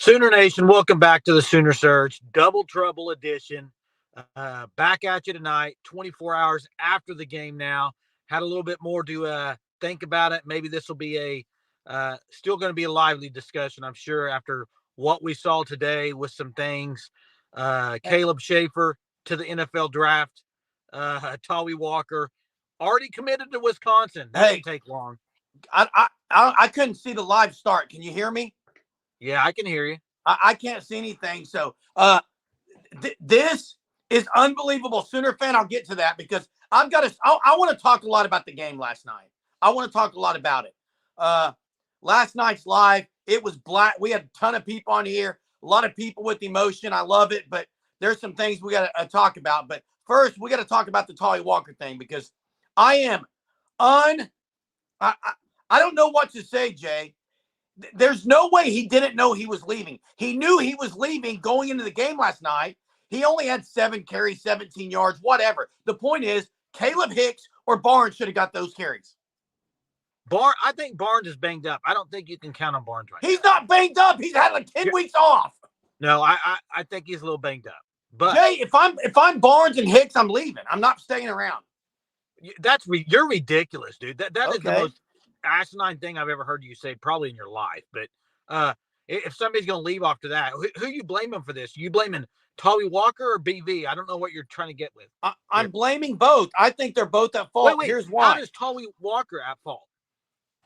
Sooner Nation, welcome back to the Sooner Surge, Double Trouble edition. Back at you tonight, 24 hours after the game now. Had a little bit more to think about it. Maybe this will be still going to be a lively discussion, I'm sure, after what we saw today with some things. Caleb Schaefer to the NFL draft. Tawee Walker already committed to Wisconsin. That didn't take long. I couldn't see the live start. Can you hear me? Yeah, I can hear you. I can't see anything. So this is unbelievable. Sooner fan, I'll get to that because I want to talk a lot about the game last night. I want to talk a lot about it. Last night's live, it was black. We had a ton of people on here, a lot of people with emotion. I love it, but there's some things we got to talk about. But first, we got to talk about the Tawee Walker thing because I don't know what to say, Jay. There's no way he didn't know he was leaving. He knew he was leaving going into the game last night. He only had 7 carries, 17 yards, whatever. The point is, Caleb Hicks or Barnes should have got those carries. I think Barnes is banged up. I don't think you can count on Barnes right now. He's not banged up. He's had like 10 weeks off. No, I think he's a little banged up. But Jay, if I'm Barnes and Hicks, I'm leaving. I'm not staying around. You're ridiculous, dude. That okay. is the most asinine thing I've ever heard you say, probably in your life. But if somebody's going to leave after that, who you blaming for this? You blaming Tawee Walker or BV? I don't know what you're trying to get with. I'm blaming both. I think they're both at fault. Wait, here's why. How is Tawee Walker at fault?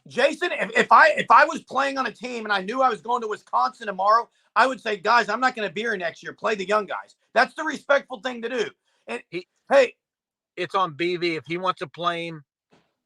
Jason, if I was playing on a team and I knew I was going to Wisconsin tomorrow, I would say, guys, I'm not going to be here next year. Play the young guys. That's the respectful thing to do. And hey, it's on BV. If he wants to play him,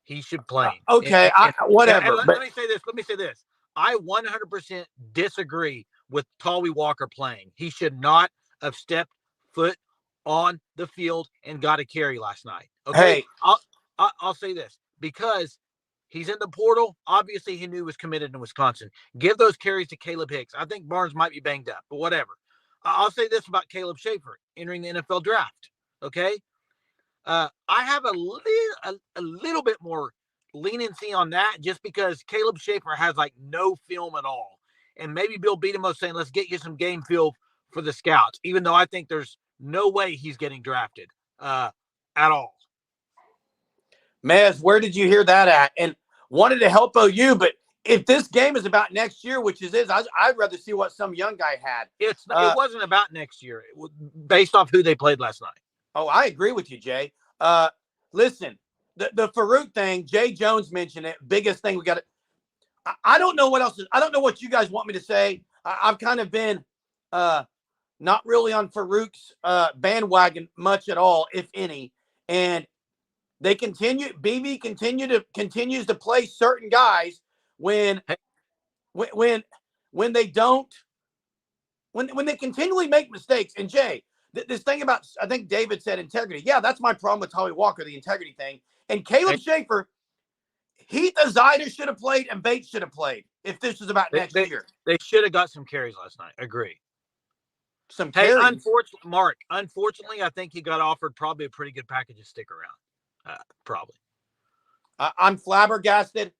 he should play him. Okay, whatever. Let me say this. I 100% disagree with Tawee Walker playing. He should not have stepped foot on the field and got a carry last night. Okay, hey, I'll say this because he's in the portal. Obviously, he knew he was committed to Wisconsin. Give those carries to Caleb Hicks. I think Barnes might be banged up, but whatever. I'll say this about Caleb Schaefer entering the NFL draft. Okay. I have a little bit more leniency on that just because Caleb Schaefer has like no film at all. And maybe Bill Beatemo saying, let's get you some game film for the scouts, even though I think there's no way he's getting drafted at all. Mez, where did you hear that at? And wanted to help OU, but if this game is about next year, which it is, I'd rather see what some young guy had. It wasn't about next year. It was based off who they played last night. Oh, I agree with you, Jay. Listen, the Farouk thing, Jay Jones mentioned it. Biggest thing we got to I don't know what else. I don't know what you guys want me to say. I've kind of been not really on Farouk's bandwagon much at all, if any. And they BB continues to play certain guys when they don't, when they continually make mistakes. And Jay, this thing about, I think David said integrity. Yeah, that's my problem with Tawee Walker, the integrity thing. And Caleb Schaefer, Heath Azaida should have played and Bates should have played if this was about next year. They should have got some carries last night. Agree. Some carries. Unfortunately, I think he got offered probably a pretty good package to stick around. Probably. I'm flabbergasted.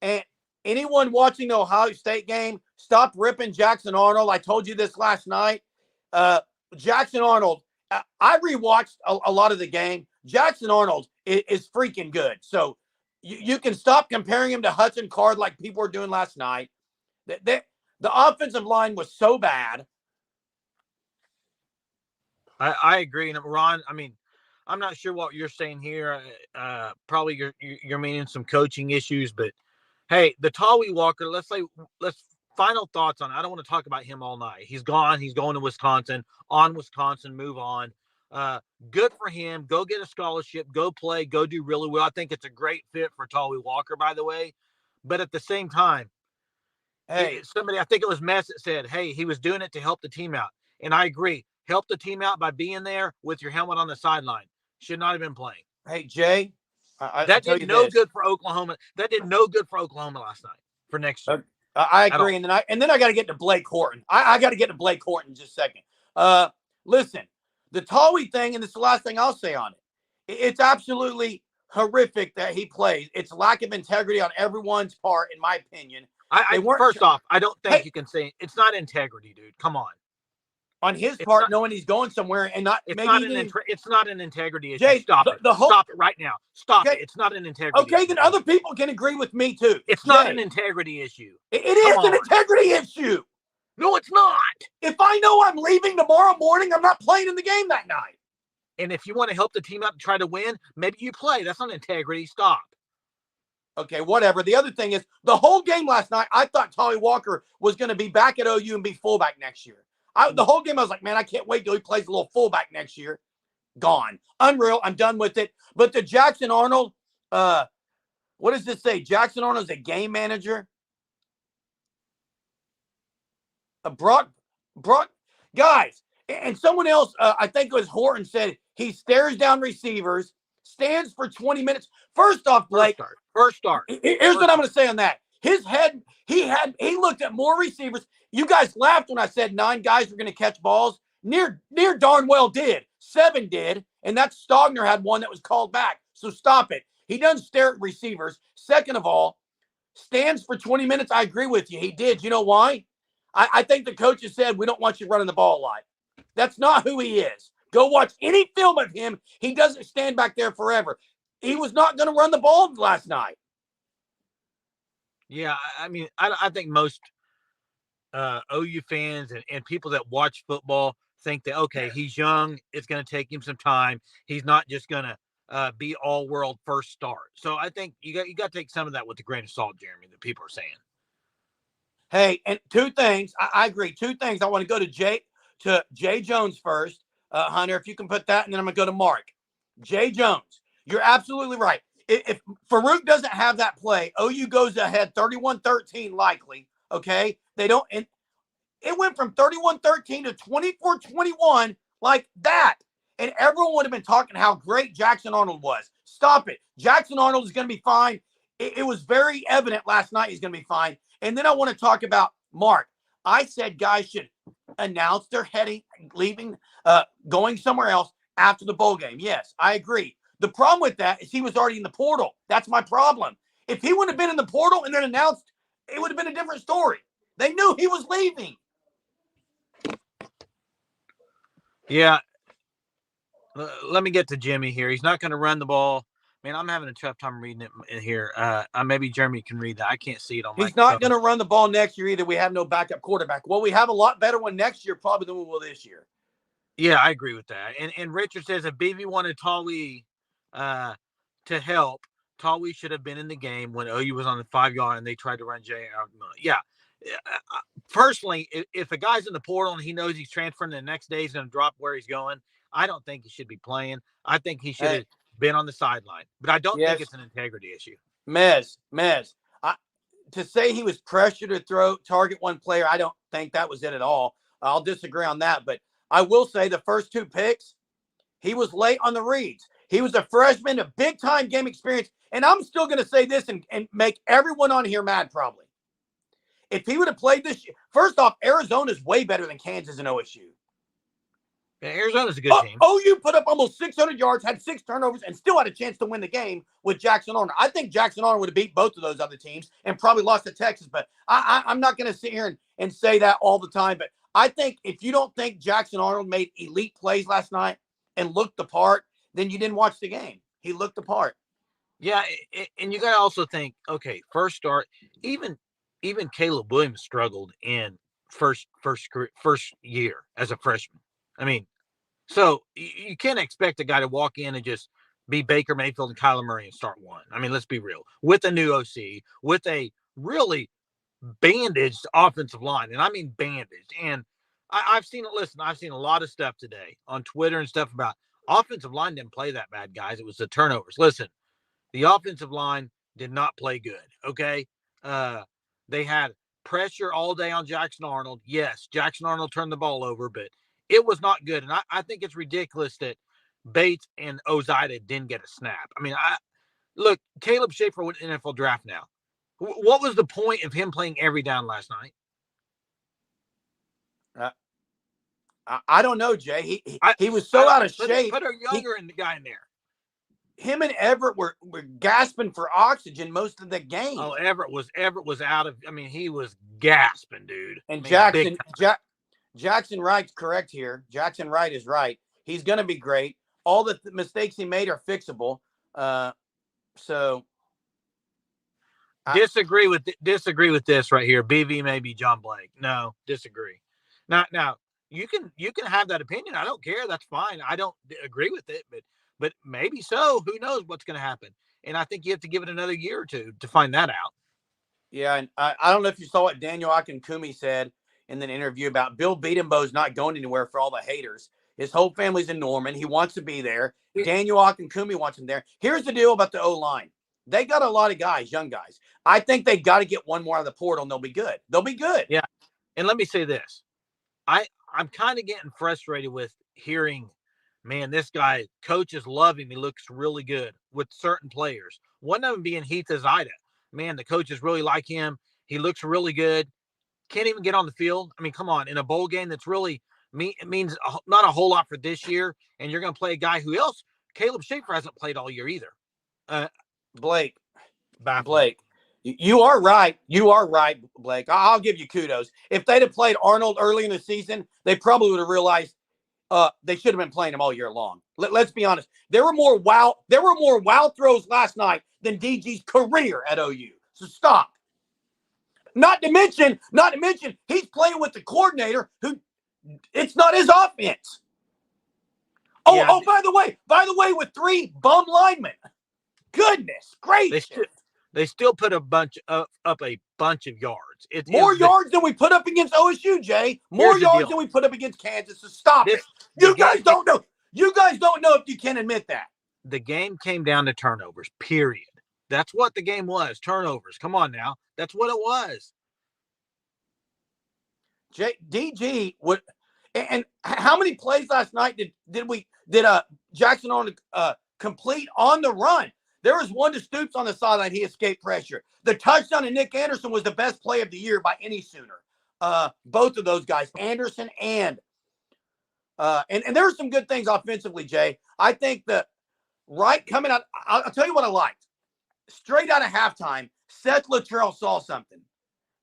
And anyone watching the Ohio State game, stop ripping Jackson Arnold. I told you this last night. Jackson Arnold, I rewatched a lot of the game. Jackson Arnold is freaking good. So you can stop comparing him to Hudson Card like people were doing last night. The offensive line was so bad. I agree. And Ron, I mean, I'm not sure what you're saying here. Probably you're meaning some coaching issues, but hey, the Tawee Walker, let's final thoughts on it. I don't want to talk about him all night. He's gone. He's going to Wisconsin. On Wisconsin, move on. Good for him. Go get a scholarship. Go play. Go do really well. I think it's a great fit for Tawee Walker, by the way. But at the same time, hey, somebody, I think it was Mess that said, hey, he was doing it to help the team out. And I agree. Help the team out by being there with your helmet on the sideline. Should not have been playing. Hey, Jay. That did no good for Oklahoma. That did no good for Oklahoma last night for next year. I agree. And then I got to get to Blake Horton. I got to get to Blake Horton in just a second. Listen, the Tawee thing, and this is the last thing I'll say on it. It's absolutely horrific that he plays. It's lack of integrity on everyone's part, in my opinion. They weren't First off, I don't think Hey, you can say it's not integrity, dude. Come on. on his It's part, not. knowing he's going somewhere and not It's maybe not he an. didn't. It's not an integrity issue. Jay, Stop it. the whole Stop it right now. Stop it. okay. It's not an integrity Okay, issue, then bro. other people can agree with me too. It's not an Jay, integrity issue. it Come is an on. integrity issue. No, it's not. If I know I'm leaving tomorrow morning, I'm not playing in the game that night. And if you want to help the team out to try to win, maybe you play. That's not integrity. Stop. Okay, whatever. The other thing is, the whole game last night, I thought Tolly Walker was going to be back at OU and be fullback next year. The whole game, I was like, man, I can't wait till he plays a little fullback next year. Gone. Unreal. I'm done with it. But the Jackson Arnold, what does this say? Jackson Arnold's a game manager. Brock, guys, and someone else, I think it was Horton, said he stares down receivers, stands for 20 minutes. First off, Blake, First start. Here's what I'm going to say on that. His head, he looked at more receivers. You guys laughed when I said 9 guys were going to catch balls. Near darn well did. 7 did, and that's Stogner had one that was called back. So stop it. He doesn't stare at receivers. Second of all, stands for 20 minutes. I agree with you. He did. You know why? I think the coaches said, we don't want you running the ball a lot. That's not who he is. Go watch any film of him. He doesn't stand back there forever. He was not going to run the ball last night. Yeah, I mean, I think most OU fans and people that watch football think that, okay, he's young. It's going to take him some time. He's not just going to be all-world first start. So I think you got to take some of that with a grain of salt, Jeremy, that people are saying. Hey, and 2 things. I agree. 2 things. I want to go to Jay Jones first. Hunter, if you can put that, and then I'm going to go to Mark. Jay Jones, you're absolutely right. If Farouk doesn't have that play, OU goes ahead 31-13 likely, okay? They don't – and it went from 31-13 to 24-21 like that. And everyone would have been talking how great Jackson Arnold was. Stop it. Jackson Arnold is going to be fine. It was very evident last night he's going to be fine. And then I want to talk about Mark. I said guys should announce they're leaving, going somewhere else after the bowl game. Yes, I agree. The problem with that is he was already in the portal. That's my problem. If he wouldn't have been in the portal and then announced, it would have been a different story. They knew he was leaving. Yeah. Let me get to Jimmy here. He's not going to run the ball. Man, I'm having a tough time reading it in here. Maybe Jeremy can read that. I can't see it on my He's not going to run the ball next year either. We have no backup quarterback. Well, we have a lot better one next year probably than we will this year. Yeah, I agree with that. And Richard says if BB wanted Tawee to help, Tawee should have been in the game when OU was on the 5-yard and they tried to run Jay out. Yeah. Personally, if a guy's in the portal and he knows he's transferring, the next day he's going to drop where he's going, I don't think he should be playing. I think he should have been on the sideline. But I don't think it's an integrity issue. Mez. To say he was pressured to target one player, I don't think that was it at all. I'll disagree on that. But I will say the first 2 picks, he was late on the reads. He was a freshman, a big-time game experience. And I'm still going to say this and make everyone on here mad probably. If he would have played this year, first off, Arizona's way better than Kansas and OSU. Yeah, Arizona's a good team. OU put up almost 600 yards, had 6 turnovers, and still had a chance to win the game with Jackson Arnold. I think Jackson Arnold would have beat both of those other teams and probably lost to Texas. But I'm not going to sit here and say that all the time. But I think if you don't think Jackson Arnold made elite plays last night and looked the part, then you didn't watch the game. He looked the part. Yeah, and you got to also think, okay, first start, even Caleb Williams struggled in first year as a freshman. I mean, so you can't expect a guy to walk in and just be Baker Mayfield and Kyler Murray and start one. I mean, let's be real. With a new OC, with a really bandaged offensive line, and I mean bandaged. And I've seen it. Listen, I've seen a lot of stuff today on Twitter and stuff about offensive line didn't play that bad, guys. It was the turnovers. Listen, the offensive line did not play good. Okay, they had pressure all day on Jackson Arnold. Yes, Jackson Arnold turned the ball over, but it was not good. And I think it's ridiculous that Bates and Ozida didn't get a snap. I mean, look, Caleb Schaefer went NFL draft now. What was the point of him playing every down last night? I don't know, Jay. He was so out of shape. Put a younger guy in there. him and Everett were gasping for oxygen most of the game. Oh, Everett was out of. I mean, he was gasping, dude. And I mean, Jackson Wright's correct here. Jackson Wright is right. He's going to be great. All the mistakes he made are fixable. So disagree with this right here. BV maybe John Blake. No, disagree. Now you can have that opinion. I don't care. That's fine. I don't agree with it, but maybe so. Who knows what's going to happen? And I think you have to give it another year or two to find that out. Yeah, and I don't know if you saw what Daniel Akinkumi said in an interview about Bill Beatenbo's not going anywhere for all the haters. His whole family's in Norman. He wants to be there. Daniel Akinkumi wants him there. Here's the deal about the O-line. They got a lot of guys, young guys. I think they got to get one more out of the portal, and they'll be good. They'll be good. Yeah, and let me say this. I'm kind of getting frustrated with hearing, man, this guy, coaches love him. He looks really good with certain players. One of them being Heath Azida. Man, the coaches really like him. He looks really good. Can't even get on the field. I mean, come on. In a bowl game that's really it means not a whole lot for this year, and you're going to play a guy who else, Caleb Schaefer hasn't played all year either. Blake, you are right. You are right, Blake. I'll give you kudos. If they'd have played Arnold early in the season, they probably would have realized they should have been playing him all year long. Let's be honest. There were more wow throws last night than DG's career at OU. So stop. Not to mention, he's playing with the coordinator who it's not his offense. By the way, with 3 bum linemen. Goodness gracious. They still put up a bunch of yards. More yards than we put up against OSU, Jay. More yards than we put up against Kansas. So stop it. You guys don't know. You guys don't know if you can admit that. The game came down to turnovers, period. That's what the game was. Turnovers. Come on now. That's what it was. DG would, and how many plays last night did Jackson Arnold complete on the run? There was one to Stoops on the sideline. He escaped pressure. The touchdown to Nick Anderson was the best play of the year by any Sooner. Both of those guys, Anderson and there were some good things offensively, Jay. I think right coming out, I'll tell you what I liked. Straight out of halftime, Seth Luttrell saw something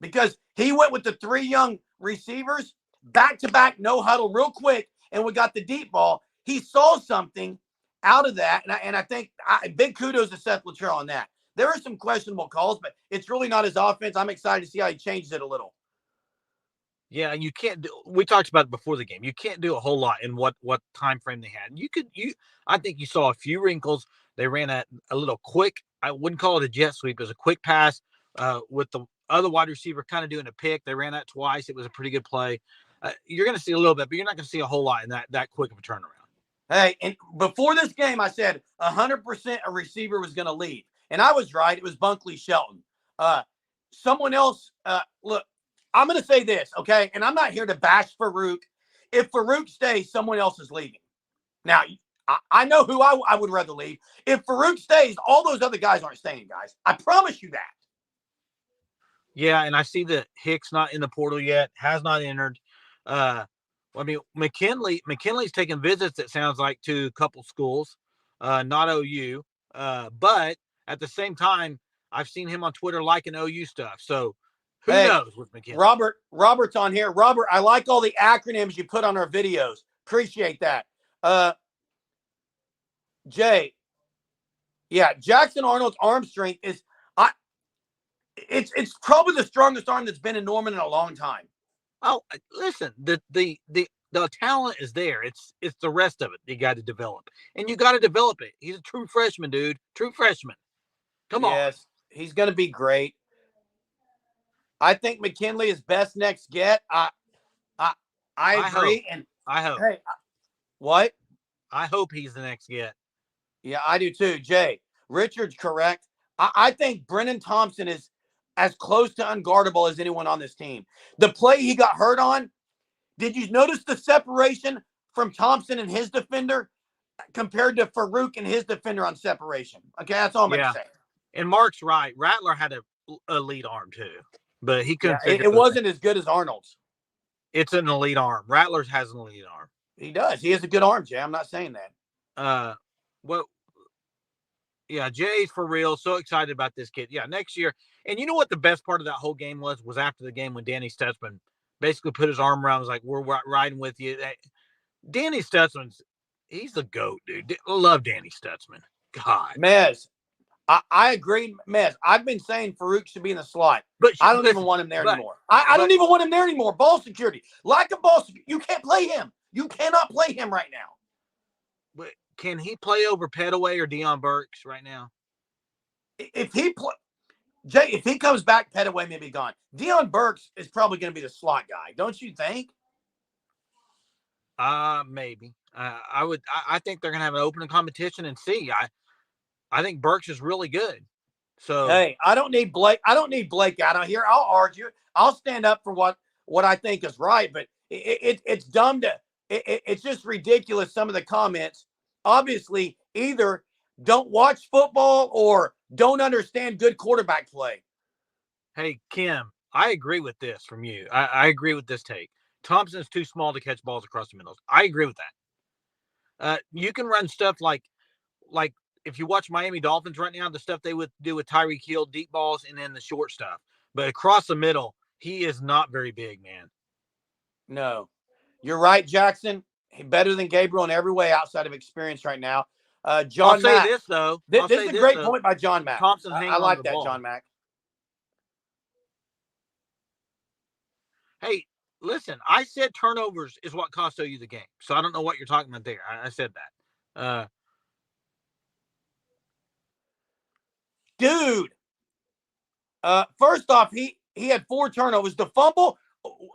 because he went with the 3 young receivers, back-to-back, no huddle real quick, and we got the deep ball. He saw something out of that, and I think big kudos to Seth Luttrell on that. There are some questionable calls, but it's really not his offense. I'm excited to see how he changes it a little. Yeah, you can't do. We talked about it before the game. You can't do a whole lot in what time frame they had. I think you saw a few wrinkles. They ran a little quick. I wouldn't call it a jet sweep. It was a quick pass with the other wide receiver kind of doing a pick. They ran that twice. It was a pretty good play. You're going to see a little bit, but you're not going to see a whole lot in that quick of a turnaround. Hey, and before this game, I said 100% a receiver was going to leave. And I was right. It was Bunkley Shelton. Someone else, look, I'm going to say this, okay? And I'm not here to bash Farouk. If Farouk stays, someone else is leaving. Now, I know who I would rather leave. If Farouk stays, all those other guys aren't staying, guys. I promise you that. Yeah, and I see that Hicks not in the portal yet, has not entered. I mean, McKinley's taking visits, it sounds like, to a couple schools, not OU. But at the same time, I've seen him on Twitter liking OU stuff. So who knows with McKinley? Robert's on here. Robert, I like all the acronyms you put on our videos. Appreciate that. Jay, yeah, Jackson Arnold's arm strength is it's probably the strongest arm that's been in Norman in a long time. Oh, listen, the talent is there. It's the rest of it you got to develop, and you got to develop it. He's a true freshman, dude. True freshman. Come on. Yes, he's going to be great. I think McKinley is best next get. I agree, I hope. Hey, what? I hope he's the next get. Yeah, I do too. Jay, Richard's correct. I think Brennan Thompson is as close to unguardable as anyone on this team. The play he got hurt on, did you notice the separation from Thompson and his defender compared to Farouk and his defender on separation? Okay, that's all I'm going to say. And Mark's right. Rattler had a elite arm too, but he couldn't. Yeah, it wasn't as good as Arnold's. It's an elite arm. Rattler's has an elite arm. He does. He has a good arm, Jay. I'm not saying that. Yeah, Jay's for real. So excited about this kid. Yeah, next year. And you know what the best part of that whole game was after the game when Danny Stutzman basically put his arm around, was like, "We're riding with you." Danny Stutzman's, he's the GOAT, dude. I love Danny Stutzman. God. Mez, I agree, Mez. I've been saying Farouk should be in the slot. But I don't even listen, want him there anymore. I don't even want him there anymore. Ball security. Lack of ball security. You can't play him. You cannot play him right now. but can he play over Petaway or Deion Burks right now? If he Jay, if he comes back, Petaway may be gone. Deion Burks is probably going to be the slot guy, don't you think? Maybe. I think they're gonna have an open competition and see. I think Burks is really good. So hey, I don't need Blake. I don't need Blake out of here. I'll argue. I'll stand up for what I think is right. But it's dumb to. It's just ridiculous. Some of the comments, obviously, either don't watch football or don't understand good quarterback play. hey, Kim, I agree with this from you. I agree with this take. Thompson's too small to catch balls across the middle. I agree with that. You can run stuff like if you watch Miami Dolphins right now, the stuff they would do with Tyreek Hill, deep balls, and then the short stuff. But across the middle, he is not very big, man. No, you're right, Jackson. Better than Gabriel in every way outside of experience right now. John I'll say Mack. this though. This is a great point by John Mack. Thompson's hanging I like on the that, ball. John Mack. Hey, listen, I said turnovers is what cost OU the game. So I don't know what you're talking about there. I said that. Dude, first off, he had 4 turnovers. The fumble,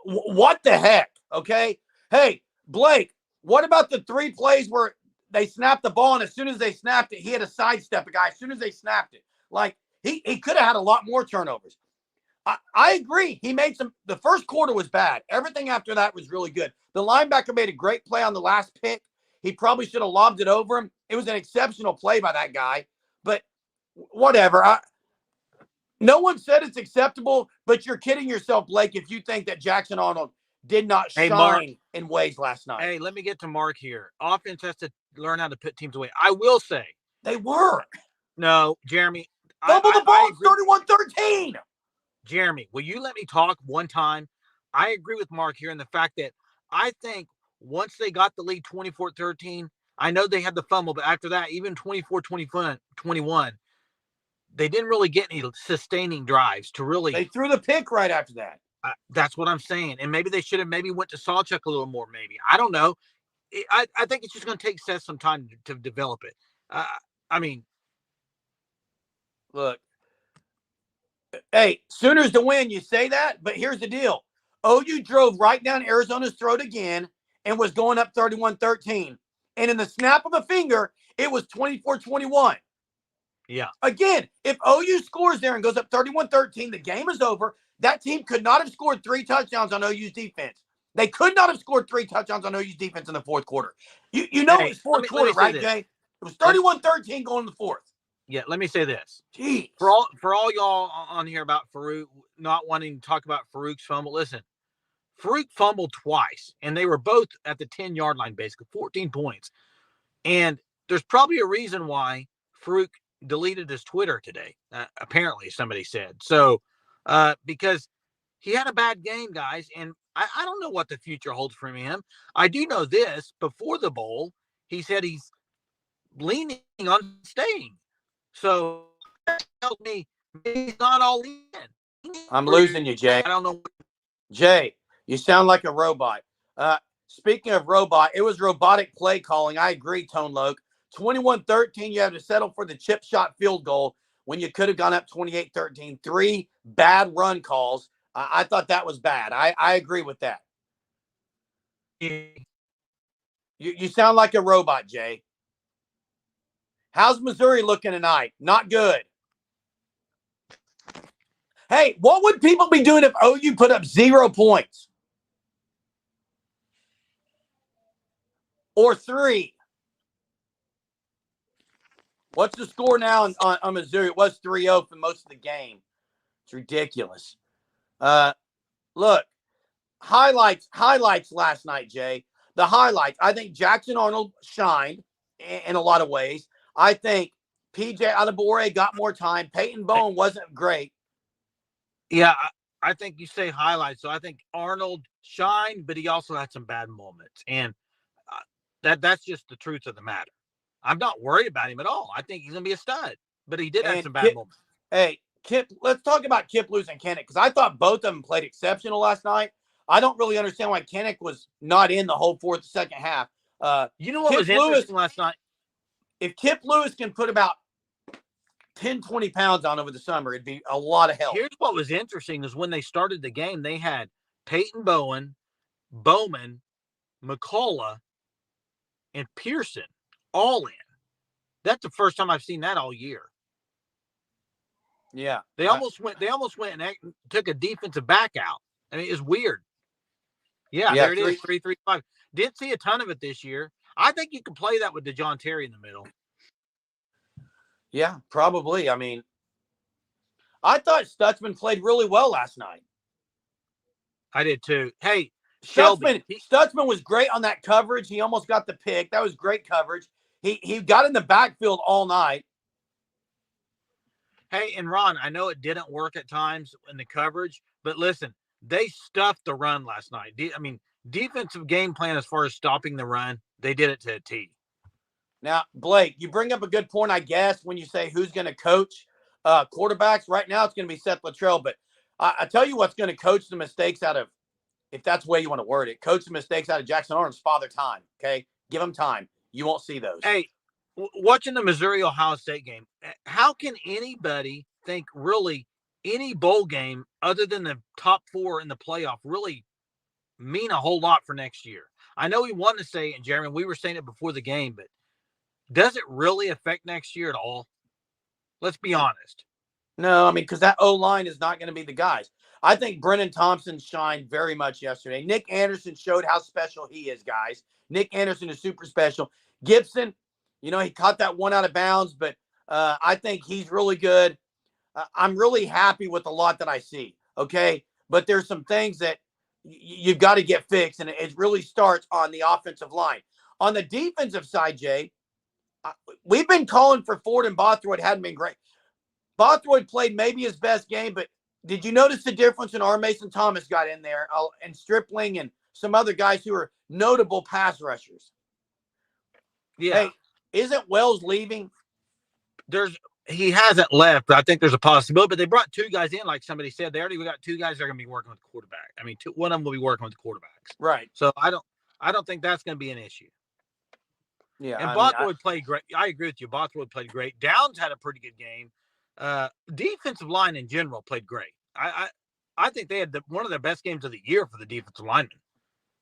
what the heck? Okay. Hey, Blake, what about the 3 plays where they snapped the ball, and as soon as they snapped it, he had to sidestep a guy as soon as they snapped it? Like, he could have had a lot more turnovers. I agree. He made some. The first quarter was bad. Everything after that was really good. The linebacker made a great play on the last pick. He probably should have lobbed it over him. It was an exceptional play by that guy. But whatever. No one said it's acceptable, but you're kidding yourself, Blake, if you think that Jackson Arnold did not shine in ways last night. Hey, let me get to Mark here. Offense has to learn how to put teams away. I will say. They were. No, Jeremy. Fumble the ball 31-13. Jeremy, will you let me talk one time? I agree with Mark here in the fact that I think once they got the lead 24-13, I know they had the fumble, but after that, even 24-21, they didn't really get any sustaining drives to really. They threw the pick right after that. That's what I'm saying. And maybe they should have went to Sawchuk a little more, maybe. I don't know. I think it's just going to take Seth some time to develop it. I mean. Look. Hey, Sooners to win, you say that, but here's the deal. OU drove right down Arizona's throat again and was going up 31-13. And in the snap of a finger, it was 24-21. Yeah. Again, if OU scores there and goes up 31-13, the game is over. That team could not have scored 3 touchdowns on OU's defense. They could not have scored 3 touchdowns on OU's defense in the fourth quarter. You know, it's fourth quarter, right, Jay? It was 31-13 going to the fourth. Yeah, let me say this. Jeez. For all y'all on here about Farouk not wanting to talk about Farouk's fumble, listen, Farouk fumbled twice, and they were both at the 10-yard line, basically 14 points. And there's probably a reason why Farouk deleted his Twitter today. Apparently, somebody said so because he had a bad game, guys, and I don't know what the future holds for him. I do know this: before the bowl, he said he's leaning on staying. So that tells me he's not all in. I'm losing you, Jay. I don't know. Jay, you sound like a robot. Speaking of robot, it was robotic play calling. I agree, Tone Loke. 21-13, you have to settle for the chip shot field goal when you could have gone up 28-13. 3 bad run calls. I thought that was bad. I agree with that. You sound like a robot, Jay. How's Missouri looking tonight? Not good. Hey, what would people be doing if OU put up 0 points? Or 3? What's the score now on Missouri? It was 3-0 for most of the game. It's ridiculous. Look, highlights last night, Jay. The highlights. I think Jackson Arnold shined in a lot of ways. I think PJ Adebawore got more time. Peyton Bowen wasn't great. Yeah, I think you say highlights. So I think Arnold shined, but he also had some bad moments, and that's just the truth of the matter. I'm not worried about him at all. I think he's gonna be a stud, but he did have some bad moments. Hey, Kip, let's talk about Kip Lewis and Kennick, because I thought both of them played exceptional last night. I don't really understand why Kennick was not in the whole second half. You know what was interesting last night? If Kip Lewis can put about 10, 20 pounds on over the summer, it'd be a lot of help. Here's what was interesting is when they started the game, they had Peyton Bowen, Bowman, McCullough, and Pearson all in. That's the first time I've seen that all year. Yeah. They almost went and took a defensive back out. I mean, it's weird. Yeah, there it is, 3-3-5. Didn't see a ton of it this year. I think you can play that with DeJohn Terry in the middle. Yeah, probably. I mean, I thought Stutzman played really well last night. I did too. Hey, Stutzman was great on that coverage. He almost got the pick. That was great coverage. He got in the backfield all night. Hey, and Ron, I know it didn't work at times in the coverage, but listen, they stuffed the run last night. I mean, defensive game plan as far as stopping the run, they did it to a T. Now, Blake, you bring up a good point, I guess, when you say who's going to coach quarterbacks. Right now, it's going to be Seth Luttrell, but I tell you what's going to coach the mistakes out of, if that's the way you want to word it, coach the mistakes out of Jackson Arnold's Father Time, okay? Give him time. You won't see those. Hey, watching the Missouri-Ohio State game, how can anybody think really any bowl game other than the top 4 in the playoff really mean a whole lot for next year? I know we want to say it, Jeremy, we were saying it before the game, but does it really affect next year at all? Let's be honest. No, I mean, because that O-line is not going to be the guys. I think Brennan Thompson shined very much yesterday. Nick Anderson showed how special he is, guys. Nick Anderson is super special. Gibson, he caught that one out of bounds, but I think he's really good. I'm really happy with a lot that I see, okay? But there's some things that you've got to get fixed, and it really starts on the offensive line. On the defensive side, Jay, we've been calling for Ford and Bothroyd hadn't been great. Bothroyd played maybe his best game, but did you notice the difference when R. Mason Thomas got in there and Stripling and some other guys who are notable pass rushers? Yeah. Hey, isn't Wells leaving? He hasn't left, but I think there's a possibility. But they brought 2 guys in, like somebody said. They already got 2 guys that are going to be working with the quarterback. I mean, one of them will be working with the quarterbacks. Right. So I don't think that's going to be an issue. Yeah. And Bothroyd played great. I agree with you. Bothroyd played great. Downs had a pretty good game. Defensive line in general played great. I think they had one of their best games of the year for the defensive linemen.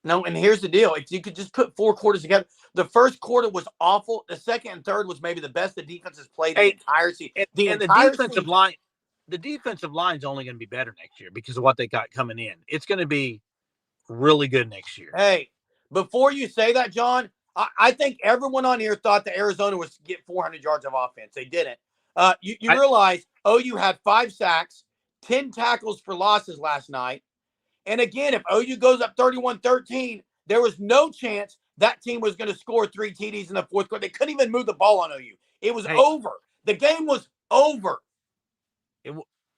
No, and here's the deal. If you could just put 4 quarters together, the first quarter was awful. The second and third was maybe the best the defense has played the entire season. The defensive line's only going to be better next year because of what they got coming in. It's going to be really good next year. Hey, before you say that, John, I think everyone on here thought that Arizona was to get 400 yards of offense. They didn't. You realize OU had 5 sacks, 10 tackles for losses last night. And again, if OU goes up 31-13, there was no chance that team was going to score 3 TDs in the fourth quarter. They couldn't even move the ball on OU. It was over. The game was over.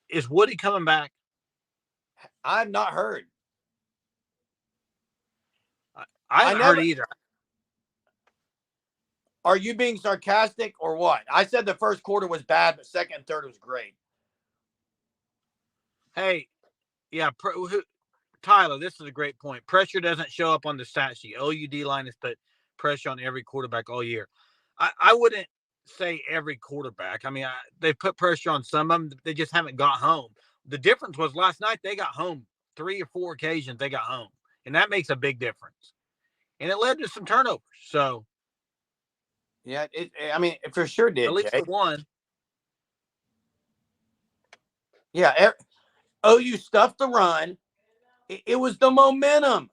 Is Woody coming back? I've not heard. I haven't heard either. Are you being sarcastic or what? I said the first quarter was bad, but second and third was great. Hey, yeah, Tyler, this is a great point. Pressure doesn't show up on the stat sheet. OU D-line has put pressure on every quarterback all year. I wouldn't say every quarterback. I mean, they put pressure on some of them. They just haven't got home. The difference was last night they got home 3 or 4 occasions. They got home, and that makes a big difference. And it led to some turnovers. So, yeah, it for sure did. At least for one. Yeah, OU stuffed the run. It was the momentum.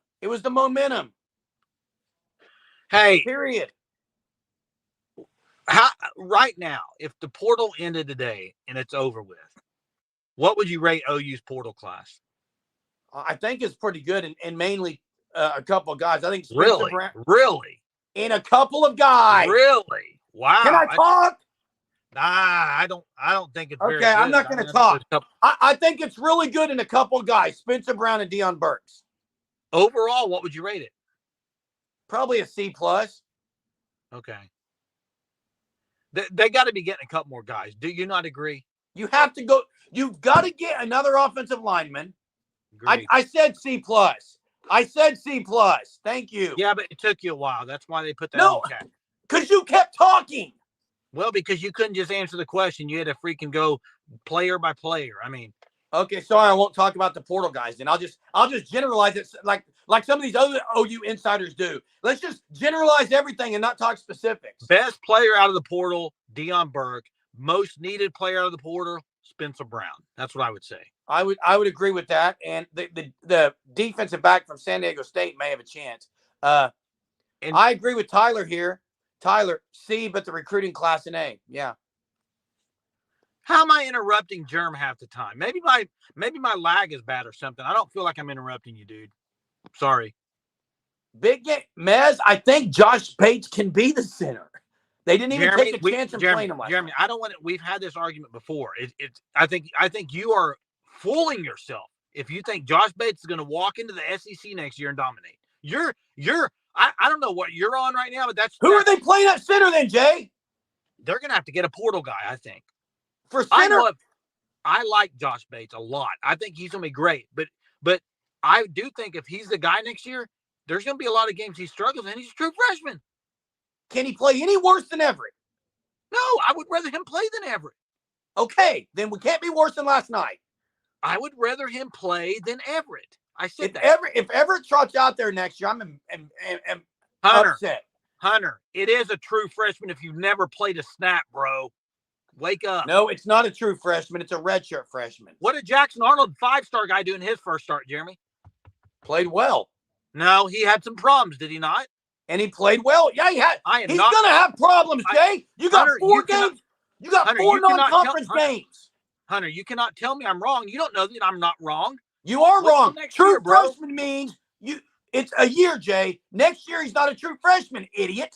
Hey, period. Right now, if the portal ended today and it's over with, what would you rate OU's portal class? I think it's pretty good, and mainly a couple of guys. I think really, and a couple of guys. Really, wow. Can I talk? I don't think it's very Okay, I'm good. not I going mean, to I think talk. there's a couple, I think it's really good in a couple guys, Spencer Brown and Deion Burks. overall, what would you rate it? Probably a C plus. Okay. They got to be getting a couple more guys. Do you not agree? You have to go. You've got to get another offensive lineman. Agreed. I said C plus. I said C plus. Thank you. Yeah, but it took you a while. That's why they put that on No, the chat. because you kept talking. Well, because you couldn't just answer the question. You had to freaking go player by player. I mean, Okay, sorry, I won't talk about the portal guys. Then I'll just generalize it like some of these other OU insiders do. Let's just generalize everything and not talk specifics. best player out of the portal, Deion Burke. Most needed player out of the portal, Spencer Brown. That's what I would say. I would agree with that. And the defensive back from San Diego State may have a chance. And I agree with Tyler here. Tyler, C, but the recruiting class an A. Yeah. How am I interrupting Germ half the time? Maybe my lag is bad or something. I don't feel like I'm interrupting you, dude. Sorry. Big game. Mez, I think Josh Bates can be the center. They didn't even take a chance in playing him last Jeremy, I don't want to. We've had this argument before. I think you are fooling yourself if you think Josh Bates is going to walk into the SEC next year and dominate. I don't know what you're on right now, but who are they playing at center then, Jay? They're going to have to get a portal guy, I think. For center, I like Josh Bates a lot. I think he's going to be great, but I do think if he's the guy next year, there's going to be a lot of games he struggles, and he's a true freshman. Can he play any worse than Everett? No, I would rather him play than Everett. Okay, then we can't be worse than last night. I would rather him play than Everett. I said that. If Everett trots out there next year, I'm upset. Hunter, it is a true freshman if you've never played a snap, bro. Wake up. No, it's not a true freshman. It's a redshirt freshman. What did Jackson Arnold, 5-star guy, do in his first start, Jeremy? Played well. No, he had some problems, did he not? And he played well. Yeah, he had. He's going to have problems, Jay. You got Hunter, 4 games. You got Hunter, 4 non-conference games. Hunter, you cannot tell me I'm wrong. You don't know that I'm not wrong. You are wrong. True freshman means it's a year, Jay. Next year, he's not a true freshman, idiot.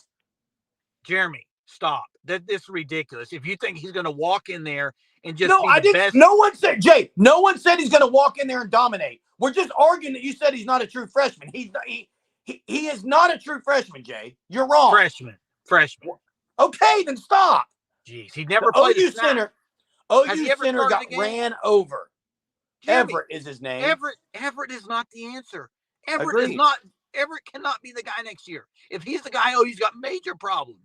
Jeremy, stop. This is ridiculous. If you think he's going to walk in there and just best. No one said, Jay, no one said he's going to walk in there and dominate. We're just arguing that you said he's not a true freshman. He is not a true freshman, Jay. You're wrong. Freshman. Okay, then stop. Jeez, he never played OU center. OU center got ran over. Jeremy, Everett is his name. Everett is not the answer. Everett cannot be the guy next year. If he's the guy, OU's got major problems.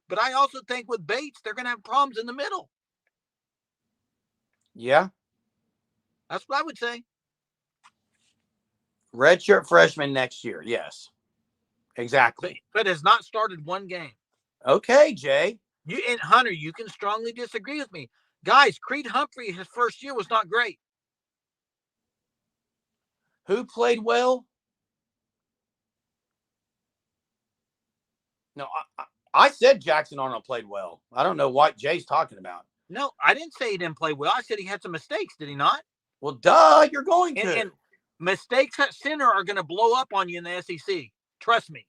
But I also think with Bates, they're going to have problems in the middle. Yeah. That's what I would say. Redshirt freshman next year. Yes. Exactly. But has not started one game. Okay, Jay. You and Hunter, you can strongly disagree with me. Guys, Creed Humphrey, his first year was not great. Who played well? No, I said Jackson Arnold played well. I don't know what Jay's talking about. No, I didn't say he didn't play well. I said he had some mistakes. Did he not? Well, duh, you're going to. And mistakes at center are going to blow up on you in the SEC. Trust me.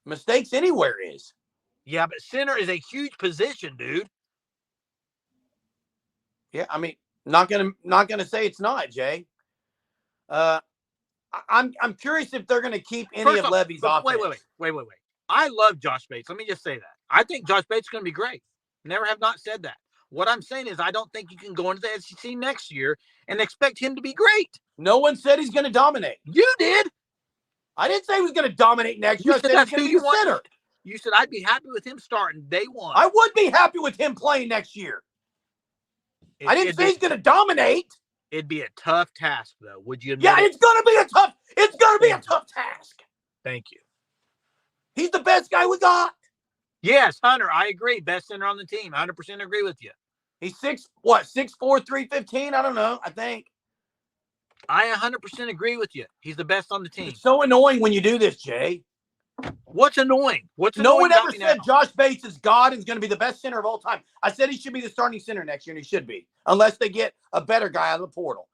Mistakes anywhere is. Yeah, but center is a huge position, dude. Yeah, I mean, not gonna say it's not, Jay. I'm curious if they're gonna keep any of Levy's offense. Wait. I love Josh Bates. Let me just say that. I think Josh Bates is going to be great. Never have not said that. What I'm saying is I don't think you can go into the SEC next year and expect him to be great. No one said he's going to dominate. You did. I didn't say he was going to dominate next year. I said he's going to be the center. You said I'd be happy with him starting day one. I would be happy with him playing next year. I didn't say he's going to dominate. It'd be a tough task, though. Would you admit? Yeah, it's going to be a tough. It's going to be a tough task. Thank you. He's the best guy we got. Yes, Hunter, I agree. Best center on the team. 100% agree with you. He's 6'4", 315? I don't know. I think. I 100% agree with you. He's the best on the team. It's so annoying when you do this, Jay. What's annoying? No one ever said Josh Bates is God and is going to be the best center of all time. I said he should be the starting center next year, and he should be, unless they get a better guy out of the portal.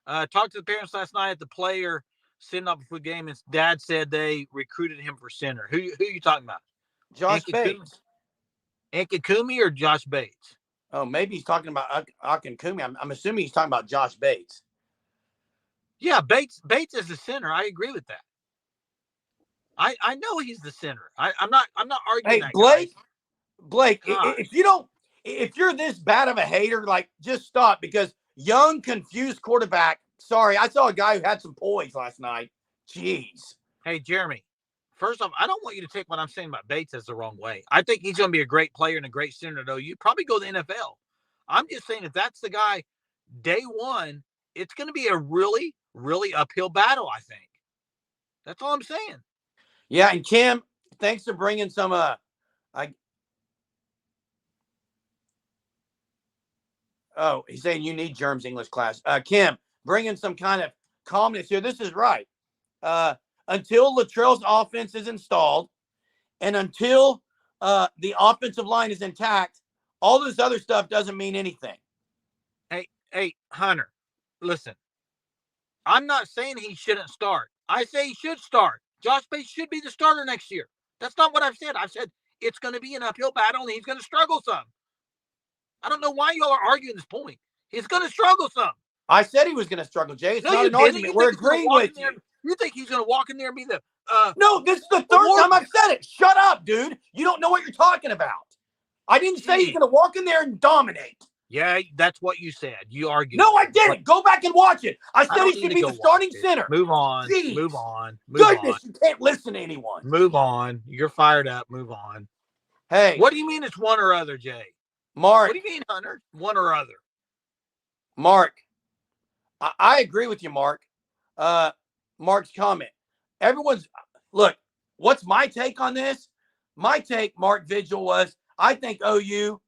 Talked to the parents last night at the player sitting up before the game, and dad said they recruited him for center. Who are you talking about? Josh Bates. Nkakumi or Josh Bates? Oh, maybe he's talking about Akankumi. I'm assuming he's talking about Josh Bates. Yeah, Bates is the center. I agree with that. I know he's the center. I'm not arguing that, guys. Blake, Gosh. if you're this bad of a hater, like, just stop, because young, confused quarterback. Sorry, I saw a guy who had some poise last night. Jeez. Hey, Jeremy. First off, I don't want you to take what I'm saying about Bates as the wrong way. I think he's going to be a great player and a great center, though. You probably go to the NFL. I'm just saying, if that's the guy day one, it's going to be a really, really uphill battle, I think. That's all I'm saying. Yeah, and Kim, thanks for bringing some he's saying you need Germ's English class. Kim, bringing some kind of calmness here. This is right. Until Luttrell's offense is installed and until the offensive line is intact, all this other stuff doesn't mean anything. Hey, Hunter, listen. I'm not saying he shouldn't start. I say he should start. Josh Bates should be the starter next year. That's not what I've said. I've said it's going to be an uphill battle and he's going to struggle some. I don't know why y'all are arguing this point. He's going to struggle some. I said he was going to struggle, Jay. It's not an argument. We're agreeing with you. You think he's going to walk in there and be the No, this is the third time I've said it. Shut up, dude. You don't know what you're talking about. I didn't say he's going to walk in there and dominate. Yeah, that's what you said. You argued. No, I didn't. Go back and watch it. I said he should be the starting center. Move on. Jeez. Move on. Goodness, you can't listen to anyone. Move on. You're fired up. Move on. Hey. What do you mean it's one or other, Jay? Mark. What do you mean, Hunter? One or other? Mark. I agree with you, Mark. Mark's comment. Look, what's my take on this? My take, Mark Vigil, was I think OU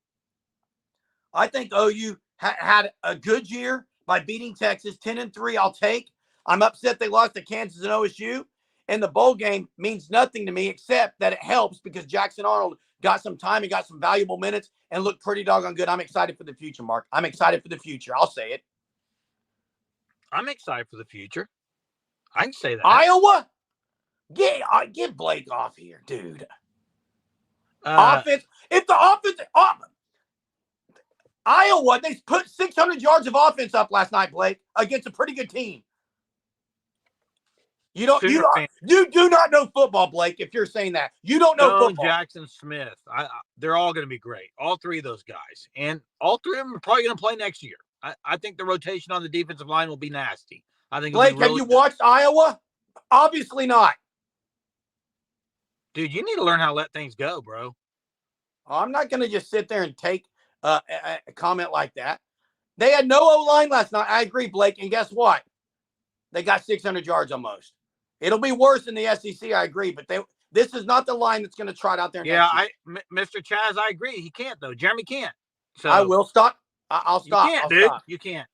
had a good year by beating Texas 10-3. I'll take. I'm upset they lost to Kansas and OSU. And the bowl game means nothing to me except that it helps because Jackson Arnold got some time and got some valuable minutes and looked pretty doggone good. I'm excited for the future, Mark. I'm excited for the future. I'll say it. I'm excited for the future. I can say that. Iowa? Get Blake off here, dude. Offense. If the offense, Iowa, they put 600 yards of offense up last night, Blake, against a pretty good team. You do not know football, Blake. If you're saying that, you don't know football. Jackson Smith, they're all going to be great. All three of those guys, and all three of them are probably going to play next year. I think the rotation on the defensive line will be nasty. I think. Blake, have you watched Iowa? Obviously not. Dude, you need to learn how to let things go, bro. I'm not going to just sit there and take a comment like that. They had no O-line last night. I agree, Blake. And guess what? They got 600 yards almost. It'll be worse in the SEC, I agree. But this is not the line that's going to trot out there. Yeah, Mr. Chaz, I agree. He can't, though. Jeremy can't. So I will stop. I'll stop. You can't, dude. Stop. You can't.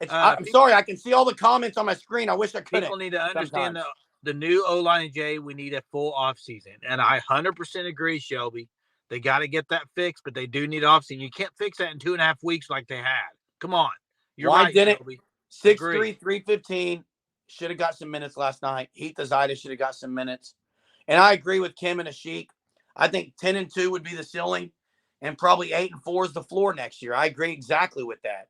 I'm sorry. I can see all the comments on my screen. I wish I could. People need to understand the new O-line and Jay. We need a full offseason. And I 100% agree, Shelby. They got to get that fixed, but they do need offseason. You can't fix that in 2.5 weeks like they had. Come on. You're right, Shelby. 6'3", 315. Should have got some minutes last night. Heath Azaida should have got some minutes. And I agree with Kim and Ashik. I think 10-2 would be the ceiling, and probably 8-4 is the floor next year. I agree exactly with that.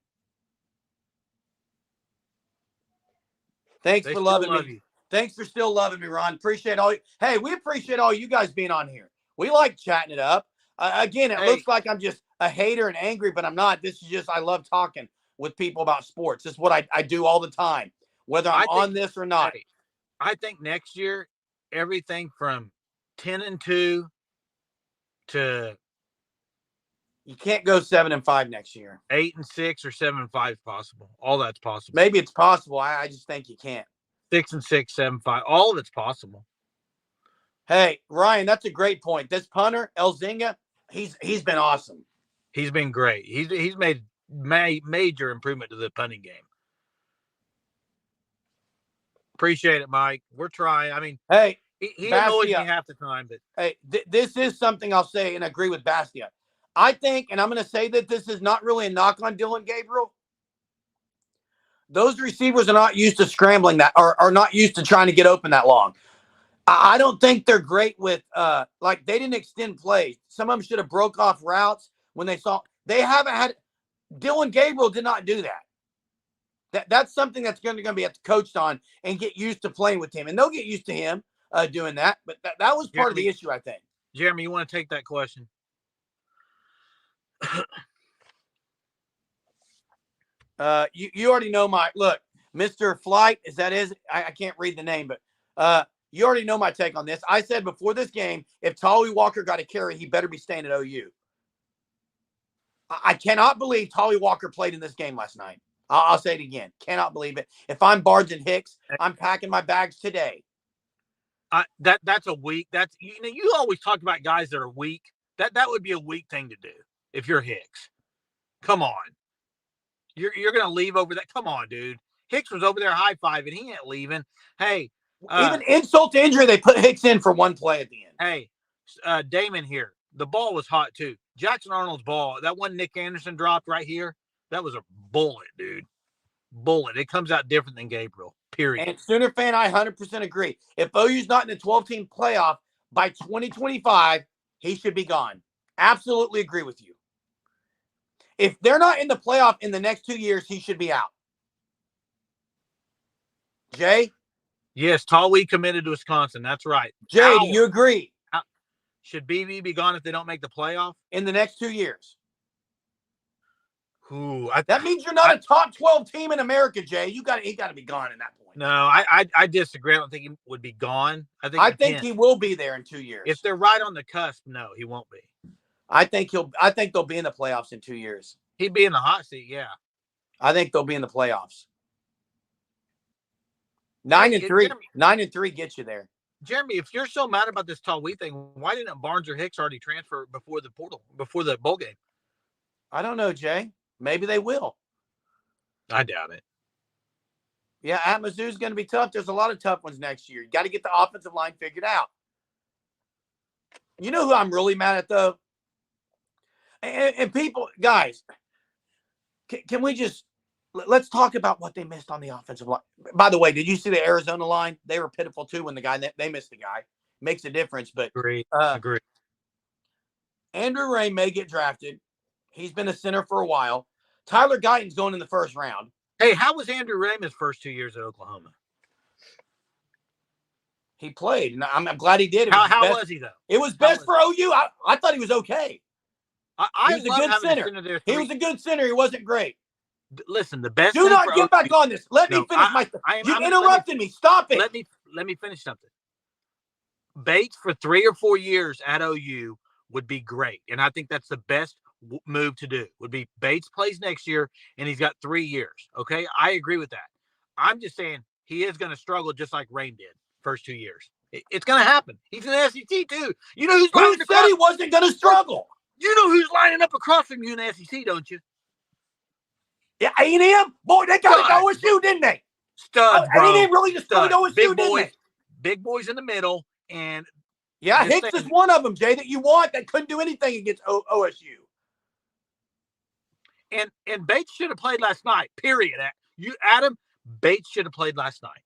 Thanks for loving me. Thanks for still loving me, Ron. Appreciate all. Hey, we appreciate all you guys being on here. We like chatting it up. Again, it looks like I'm just a hater and angry, but I'm not. This is just I love talking with people about sports. This is what I do all the time, whether I'm on this or not. I think next year, everything from 10-2 to you can't go 7-5 next year. 8-6 or 7-5 is possible. All that's possible. Maybe it's possible. I just think you can't. 6-6, 7-5. All of it's possible. Hey, Ryan, that's a great point. This punter, Elzinga, he's been awesome. He's been great. He's made major improvement to the punting game. Appreciate it, Mike. We're trying. I mean, hey, he annoys me half the time, but hey, this is something I'll say and agree with Bastia. I think, and I'm going to say that this is not really a knock on Dylan Gabriel. Those receivers are not used to scrambling that, are not used to trying to get open that long. I don't think they're great with like they didn't extend plays. Some of them should have broke off routes when they saw they haven't had Dylan Gabriel did not do that. That's something that's going to be coached on and get used to playing with him. And they'll get used to him doing that. But that was part of the issue, I think. Jeremy, you want to take that question? You already know my look, Mr. Flight. I can't read the name, but you already know my take on this. I said before this game, if Tolly Walker got a carry, he better be staying at OU. I cannot believe Tolly Walker played in this game last night. I'll say it again. Cannot believe it. If I'm Barnes and Hicks, I'm packing my bags today. That's a weak. That's you always talk about guys that are weak. That would be a weak thing to do if you're Hicks. Come on, you're gonna leave over that. Come on, dude. Hicks was over there high-fiving. He ain't leaving. Hey, even insult to injury, they put Hicks in for one play at the end. Hey, Damon here. The ball was hot too. Jackson Arnold's ball, that one Nick Anderson dropped right here, that was a bullet, dude. Bullet. It comes out different than Gabriel, period. And Sooner fan, I 100% agree. If OU's not in the 12-team playoff by 2025, he should be gone. Absolutely agree with you. If they're not in the playoff in the next 2 years, he should be out. Jay? Yes, Talley committed to Wisconsin. That's right. Jay, do you agree? Should BV be gone if they don't make the playoff? In the next 2 years. Ooh, that means you're not a top 12 team in America, Jay. He got to be gone in that point. No, I disagree. I don't think he would be gone. I think he will be there in 2 years. If they're right on the cusp, no, he won't be. I think they'll be in the playoffs in 2 years. He'd be in the hot seat, yeah. I think they'll be in the playoffs. 9-3. 9-3 gets you there. Jeremy, if you're so mad about this Talley thing, why didn't Barnes or Hicks already transfer before the bowl game? I don't know, Jay. Maybe they will. I doubt it. Yeah, at Mizzou's going to be tough. There's a lot of tough ones next year. You got to get the offensive line figured out. You know who I'm really mad at, though? And people, guys, can we just let's talk about what they missed on the offensive line. By the way, did you see the Arizona line? They were pitiful too when they missed the guy. Makes a difference, but agree. Andrew Ray may get drafted. He's been a center for a while. Tyler Guyton's going in the first round. Hey, how was Andrew Raymond's first 2 years at Oklahoma? He played, and I'm glad he did. How was he, though? It was best for OU. I thought he was okay. He was a good center. He was a good center. He wasn't great. Listen, the best. Do not get back on this. Let me finish you interrupted me. Stop it. Let me finish something. Bates for 3 or 4 years at OU would be great, and I think that's the best move to do. Would be Bates plays next year, and he's got 3 years. Okay, I agree with that. I'm just saying he is going to struggle just like Rain did first 2 years. It's going to happen. He's in the SEC too. You know who said he wasn't going to struggle? You know who's lining up across from you in the SEC, don't you? Yeah, A&M? Boy, they got to OSU, didn't they? Studs, bro. A&M really destroyed OSU, didn't they? Big boys in the middle. And yeah, Hicks is one of them, Jay, that you want that couldn't do anything against OSU. And Bates should have played last night, period. Adam, Bates should have played last night.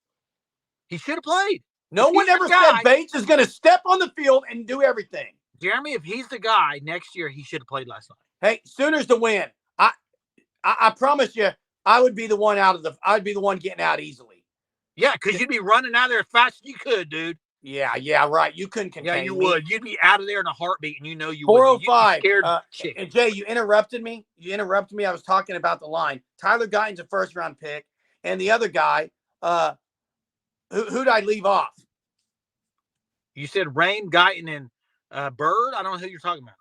He should have played. No one ever said Bates is going to step on the field and do everything. Jeremy, if he's the guy next year, he should have played last night. Hey, Sooners to win. I promise you, I would be the one getting out easily. Yeah, because you'd be running out of there as fast as you could, dude. Yeah, right. You couldn't contain me. Yeah, you would. You'd be out of there in a heartbeat, and you know you 405. Would. You'd be scared and Jay, you interrupted me. I was talking about the line. Tyler Guyton's a first-round pick, and the other guy, who'd I leave off? You said Rain, Guyton, and Bird? I don't know who you're talking about.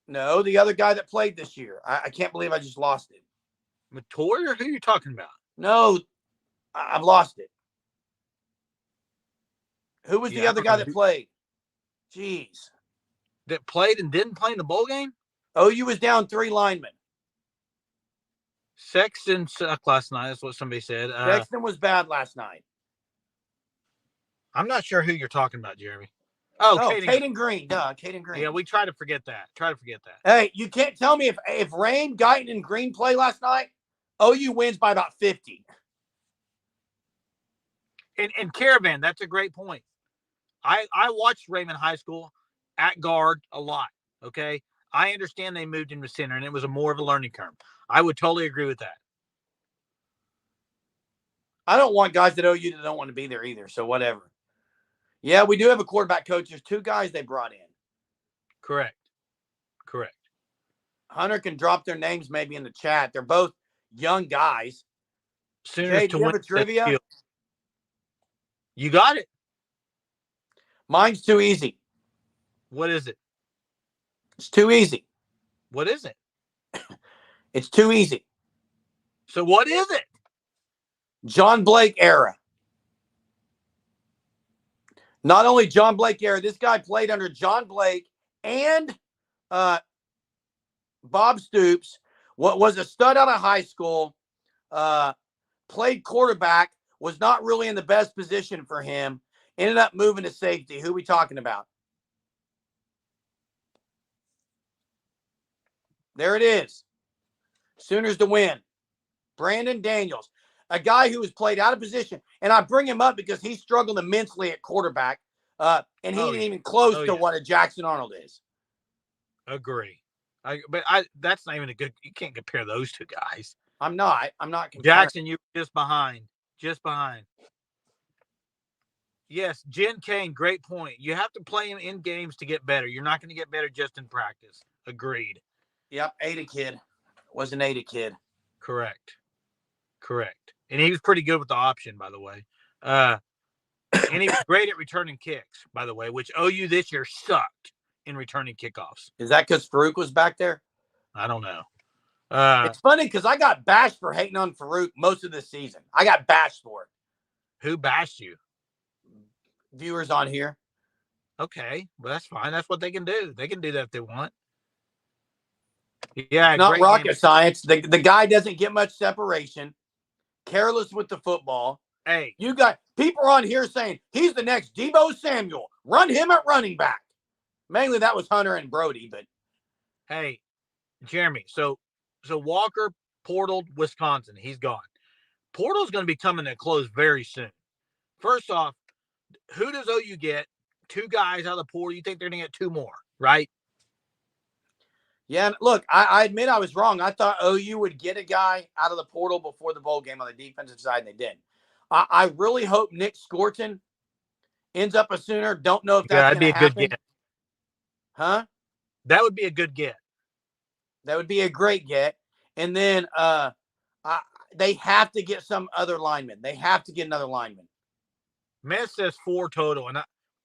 No, the other guy that played this year. I can't believe I just lost it. Matoy, or who are you talking about? No, I've lost it. Who was the other guy that played? Jeez. That played and didn't play in the bowl game? OU was down 3 linemen. Sexton sucked last night. That's what somebody said. Sexton was bad last night. I'm not sure who you're talking about, Jeremy. Caden Green. Caden Green. Yeah, we try to forget that. Hey, you can't tell me if Rain, Guyton, and Green play last night, OU wins by about 50. And Caravan, that's a great point. I watched Raymond High School at guard a lot. Okay. I understand they moved him to center and it was more of a learning curve. I would totally agree with that. I don't want guys at OU that don't want to be there either. So whatever. Yeah, we do have a quarterback coach. There's 2 guys they brought in. Correct. Hunter can drop their names maybe in the chat. They're both young guys. Sooners Jay, to do you win have a trivia? You got it. Mine's too easy. What is it? It's too easy. What is it? It's too easy. So what is it? John Blake era. Not only John Blake era, this guy played under John Blake and Bob Stoops. What was a stud out of high school. Played quarterback. Was not really in the best position for him. Ended up moving to safety. Who are we talking about? There it is. Sooners to win. Brandon Daniels, a guy who was played out of position. And I bring him up because he struggled immensely at quarterback. And he ain't even close to what a Jackson Arnold is. Agree. That's not even a good. You can't compare those 2 guys. I'm not comparing. Jackson, you're just behind. Yes, Jen Kane, great point. You have to play him in games to get better. You're not going to get better just in practice. Agreed. Yep, Ada kid. Was an Ada kid. Correct. And he was pretty good with the option, by the way. And he was great at returning kicks, by the way, which OU this year sucked in returning kickoffs. Is that because Farouk was back there? I don't know. It's funny because I got bashed for hating on Farouk most of the season. I got bashed for it. Who bashed you? Viewers on here. Okay, well, that's fine. That's what they can do. They can do that if they want. Yeah, not rocket science. The guy doesn't get much separation. Careless with the football. Hey, you got people on here saying he's the next Deebo Samuel. Run him at running back. Mainly that was Hunter and Brody, but hey, Jeremy. So Walker portaled Wisconsin. He's gone. Portal's going to be coming to close very soon. First off, who does OU get? 2 guys out of the portal. You think they're going to get 2 more, right? Yeah, look, I admit I was wrong. I thought OU would get a guy out of the portal before the bowl game on the defensive side, and they didn't. I really hope Nick Scorton ends up a Sooner. Don't know if that's going to happen. Good get. Huh? That would be a good get. That would be a great get. And then they have to get some other lineman. They have to get another lineman. Mess says 4 total, and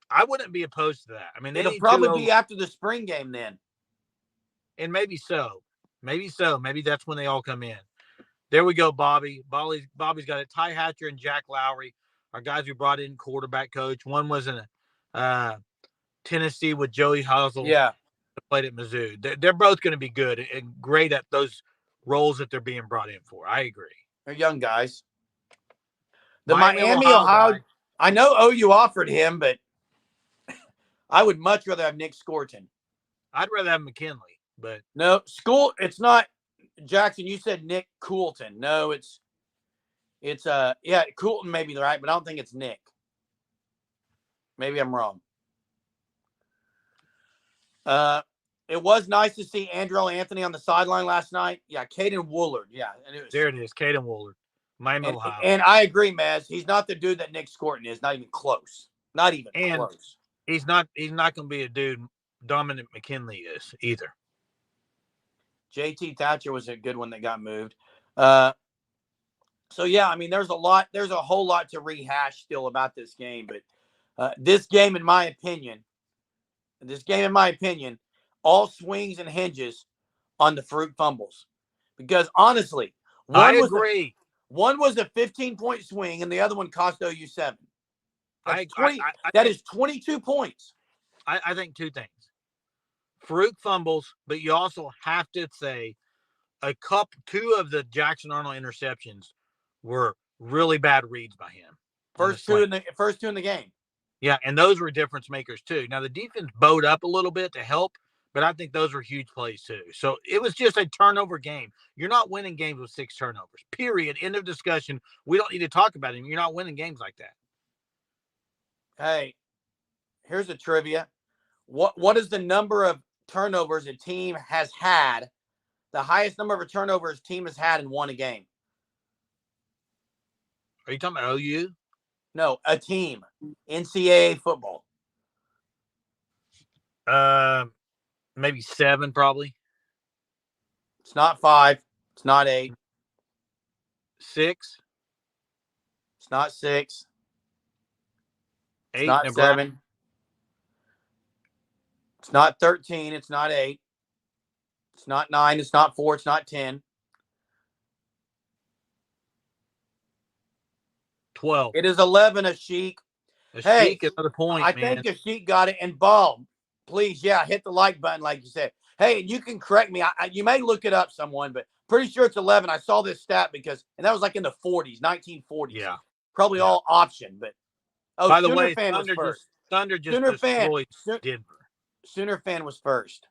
I wouldn't be opposed to that. I mean, it'll probably be after the spring game then. And maybe so. Maybe that's when they all come in. There we go, Bobby. Bobby's got it. Ty Hatcher and Jack Lowry are guys we brought in quarterback coach. One was in Tennessee with Joey Hazel. Yeah. Played at Mizzou. They're both going to be good and great at those roles that they're being brought in for. I agree. They're young guys. The Miami Ohio I know OU offered him, but I would much rather have Nick Scorton. I'd rather have McKinley, but no, it's not Jackson. You said Nick Coulton. No, it's Coulton may be right, but I don't think it's Nick. Maybe I'm wrong. It was nice to see Andrew Anthony on the sideline last night. Yeah, Caden Woolard. Yeah, there it is, Caden Woolard. Miami, Ohio. And I agree, Maz. He's not the dude that Nick Scorton is. Not even close. Not even close. He's not going to be a dude Dominic McKinley is either. JT Thatcher was a good one that got moved. So yeah, I mean, there's a whole lot to rehash still about this game, but this game, in my opinion, all swings and hinges on the Farouk fumbles. Because honestly, I agree. One was a 15-point swing, and the other one cost OU 7. That is 22 points. I think 2 things. Farouk fumbles, but you also have to say 2 of the Jackson Arnold interceptions were really bad reads by him. First two in the game. Yeah, and those were difference makers too. Now the defense bowed up a little bit to help, but I think those were huge plays too. So it was just a turnover game. You're not winning games with 6 turnovers. Period. End of discussion. We don't need to talk about him. You're not winning games like that. Hey, here's a trivia. What is the number of turnovers a team has had? The highest number of turnovers a team has had and won a game. Are you talking about OU? No, a team. NCAA football. Maybe 7, probably. It's not 5. It's not 8. 6. It's not 6. It's 8. not Nebraska. 7. It's not 13. It's not 8. It's not 9. It's not 4. It's not 10. 12. It is 11, Ashik. Hey, another point, I think Ashik got it. And Bob, please, hit the like button like you said. Hey, you can correct me. You may look it up, someone, but pretty sure it's 11. I saw this stat and that was like in the 40s, 1940s. Yeah. Probably all option, but by the Sooner way, fan was first. Thunder just Sooner destroyed Denver. Sooner fan was first.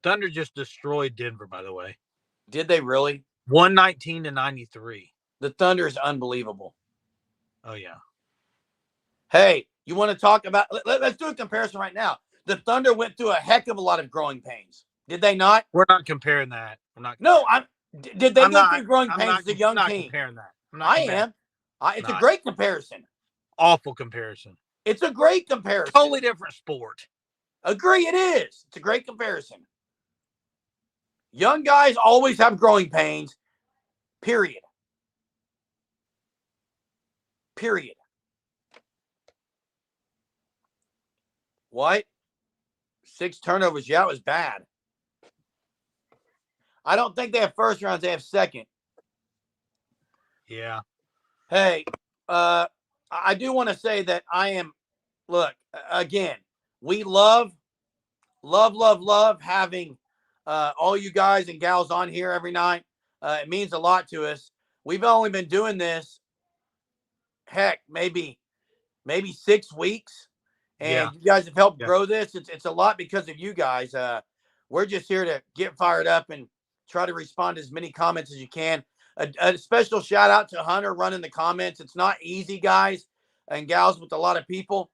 Thunder just destroyed Denver, by the way. Did they really? 119-93. The Thunder is unbelievable. Oh, yeah. Hey, you want to talk about let's do a comparison right now. The Thunder went through a heck of a lot of growing pains. Did they not? We're not comparing that. Did they go through growing pains as a young team? I'm not comparing that. I am. It's a great comparison. Awful comparison. It's a great comparison. Totally different sport. Agree, it is. It's a great comparison. Young guys always have growing pains. Period. What? 6 turnovers. Yeah, it was bad. I don't think they have first rounds. They have second. Yeah. Hey, I do want to say that look, again, we love having all you guys and gals on here every night. It means a lot to us. We've only been doing this, maybe 6 weeks. And you guys have helped grow this. It's a lot because of you guys. We're just here to get fired up and try to respond to as many comments as you can. A special shout out to Hunter running the comments. It's not easy, guys and gals, with a lot of people.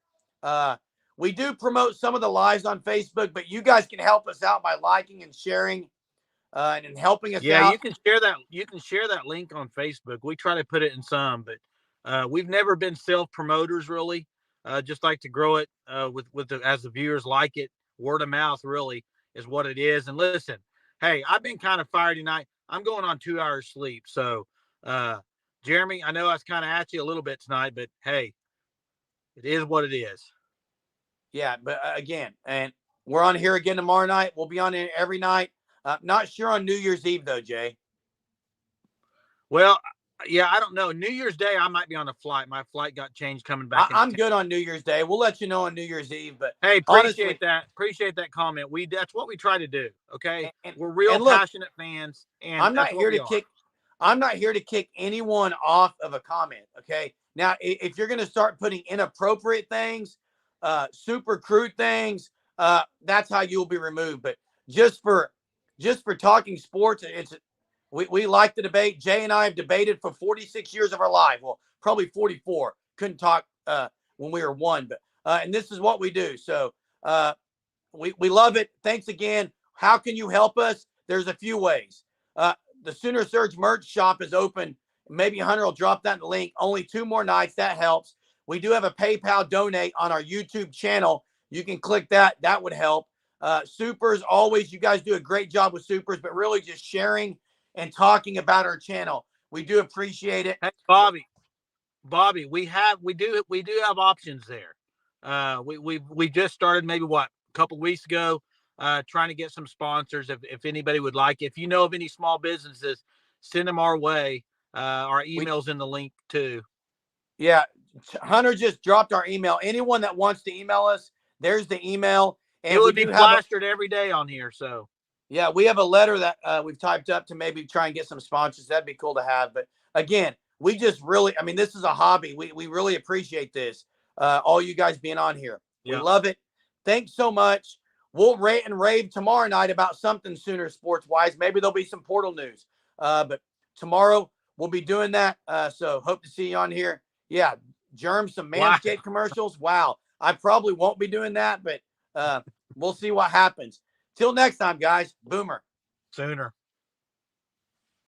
We do promote some of the lives on Facebook, but you guys can help us out by liking and sharing and helping us out. Yeah, you can share that. You can share that link on Facebook. We try to put it in some, but we've never been self-promoters, really. Just like to grow it as the viewers like it. Word of mouth really is what it is. And listen, hey, I've been kind of fired tonight. I'm going on 2 hours sleep. So, Jeremy, I know I was kind of at you a little bit tonight, but hey, it is what it is. Yeah, but again, and we're on here again tomorrow night. We'll be on here every night. Not sure on New Year's Eve, though, Jay. Well, yeah, I don't know. New Year's Day, I might be on a flight. My flight got changed coming back. I'm good on New Year's Day. We'll let you know on New Year's Eve. But hey, appreciate that. Appreciate that comment. That's what we try to do. Okay, we're real passionate fans, and I'm not here to kick anyone off of a comment. Okay, now if you're going to start putting inappropriate things, super crude things, that's how you'll be removed. But just for talking sports, we like to debate. Jay and I have debated for 46 years of our life. Well, probably 44. Couldn't talk when we were 1, but and this is what we do. So we love it. Thanks again. How can you help us? There's a few ways. The Sooner Surge merch shop is open. Maybe Hunter will drop that in the link. Only 2 more nights. That helps. We do have a PayPal donate on our YouTube channel. You can click that. That would help. Supers, always, you guys do a great job with supers, but really just sharing and talking about our channel. We do appreciate it. Hey, Bobby, we do have options there. We just started maybe a couple weeks ago, trying to get some sponsors. If anybody would like, if you know of any small businesses, send them our way. Our email's in the link too. Yeah, Hunter just dropped our email. Anyone that wants to email us, there's the email. And it would be plastered every day on here. So yeah, we have a letter that we've typed up to maybe try and get some sponsors. That'd be cool to have. But again, we just really, this is a hobby. We really appreciate this. All you guys being on here. Yeah. We love it. Thanks so much. We'll rant and rave tomorrow night about something Sooner sports wise. Maybe there'll be some portal news. But tomorrow we'll be doing that. So hope to see you on here. Yeah. Germ, some Manscaped commercials. Wow. I probably won't be doing that, but we'll see what happens. Till next time, guys. Boomer. Sooner.